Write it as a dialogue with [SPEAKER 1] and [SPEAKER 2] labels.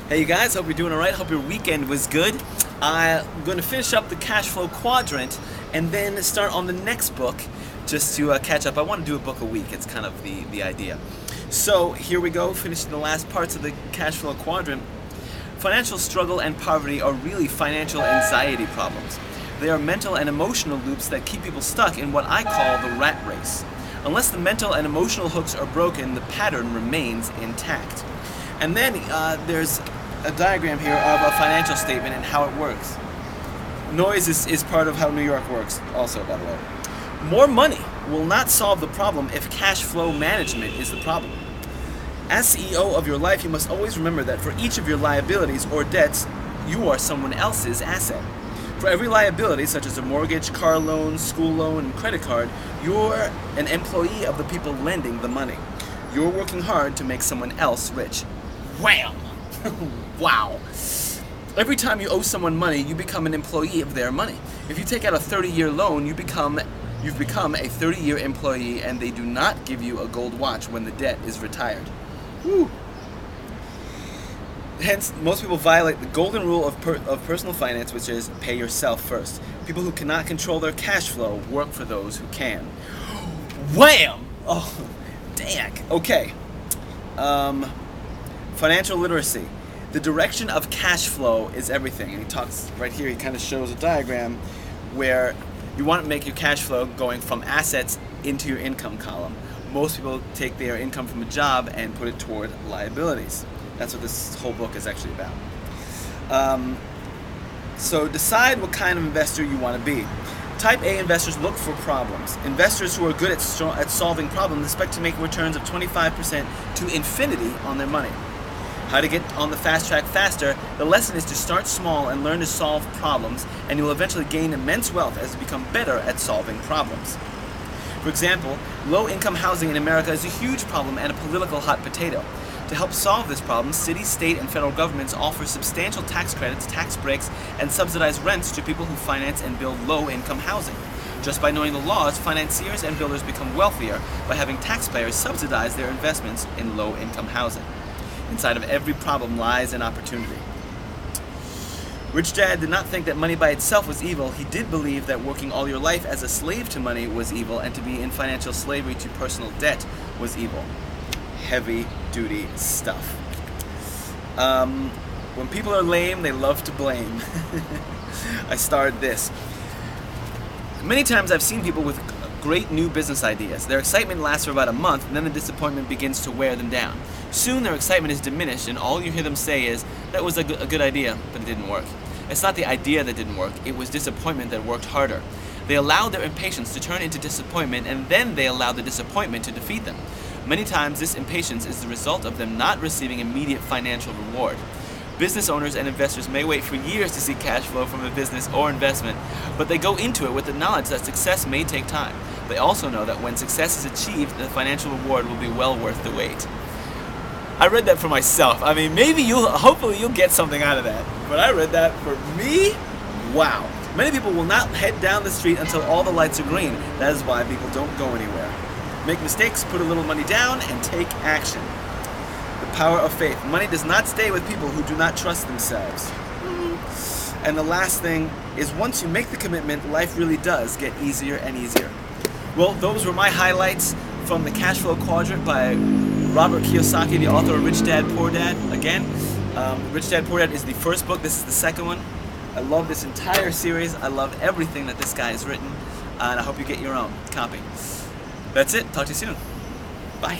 [SPEAKER 1] Hey you guys, hope you're doing alright. Hope your weekend was good. I'm going to finish up the Cashflow Quadrant and then start on the next book just to catch up. I want to do a book a week. It's kind of the idea. So here we go, finishing the last parts of the Cashflow Quadrant. Financial struggle and poverty are really financial anxiety problems. They are mental and emotional loops that keep people stuck in what I call the rat race. Unless the mental and emotional hooks are broken, the pattern remains intact. And then there's a diagram here of a financial statement and how it works. Noise is part of how New York works also, by the way. More money will not solve the problem if cash flow management is the problem. As CEO of your life, you must always remember that for each of your liabilities or debts, you are someone else's asset. For every liability, such as a mortgage, car loan, school loan, and credit card, you're an employee of the people lending the money. You're working hard to make someone else rich. Wham! Wow. Every time you owe someone money, you become an employee of their money. If you take out a 30-year loan, you've become a 30-year employee, and they do not give you a gold watch when the debt is retired. Woo. Hence, most people violate the golden rule of personal finance, which is pay yourself first. People who cannot control their cash flow work for those who can. Wham! Oh, dang. Okay. Financial literacy. The direction of cash flow is everything. And he talks right here, he kind of shows a diagram where you want to make your cash flow going from assets into your income column. Most people take their income from a job and put it toward liabilities. That's what this whole book is actually about. So decide what kind of investor you want to be. Type A investors look for problems. Investors who are good at solving problems expect to make returns of 25% to infinity on their money. How to get on the fast track faster? The lesson is to start small and learn to solve problems, and you will eventually gain immense wealth as you become better at solving problems. For example, low-income housing in America is a huge problem and a political hot potato. To help solve this problem, city, state, and federal governments offer substantial tax credits, tax breaks, and subsidized rents to people who finance and build low-income housing. Just by knowing the laws, financiers and builders become wealthier by having taxpayers subsidize their investments in low-income housing. Inside of every problem lies an opportunity. Rich Dad did not think that money by itself was evil. He did believe that working all your life as a slave to money was evil, and to be in financial slavery to personal debt was evil. Heavy-duty stuff. When people are lame, they love to blame. I started this. Many times I've seen people with great new business ideas. Their excitement lasts for about a month, and then the disappointment begins to wear them down. Soon their excitement is diminished, and all you hear them say is, that was a good idea, but it didn't work. It's not the idea that didn't work, it was disappointment that worked harder. They allowed their impatience to turn into disappointment, and then they allowed the disappointment to defeat them. Many times this impatience is the result of them not receiving immediate financial reward. Business owners and investors may wait for years to see cash flow from a business or investment, but they go into it with the knowledge that success may take time. They also know that when success is achieved, the financial reward will be well worth the wait. I read that for myself. I mean, hopefully you'll get something out of that. But I read that for me, wow. Many people will not head down the street until all the lights are green. That is why people don't go anywhere. Make mistakes, put a little money down, and take action. The power of faith. Money does not stay with people who do not trust themselves. And the last thing is, once you make the commitment, life really does get easier and easier. Well, those were my highlights from the Cashflow Quadrant by Robert Kiyosaki, the author of Rich Dad, Poor Dad. Again, Rich Dad, Poor Dad is the first book. This is the second one. I love this entire series. I love everything that this guy has written, and I hope you get your own copy. That's it. Talk to you soon. Bye.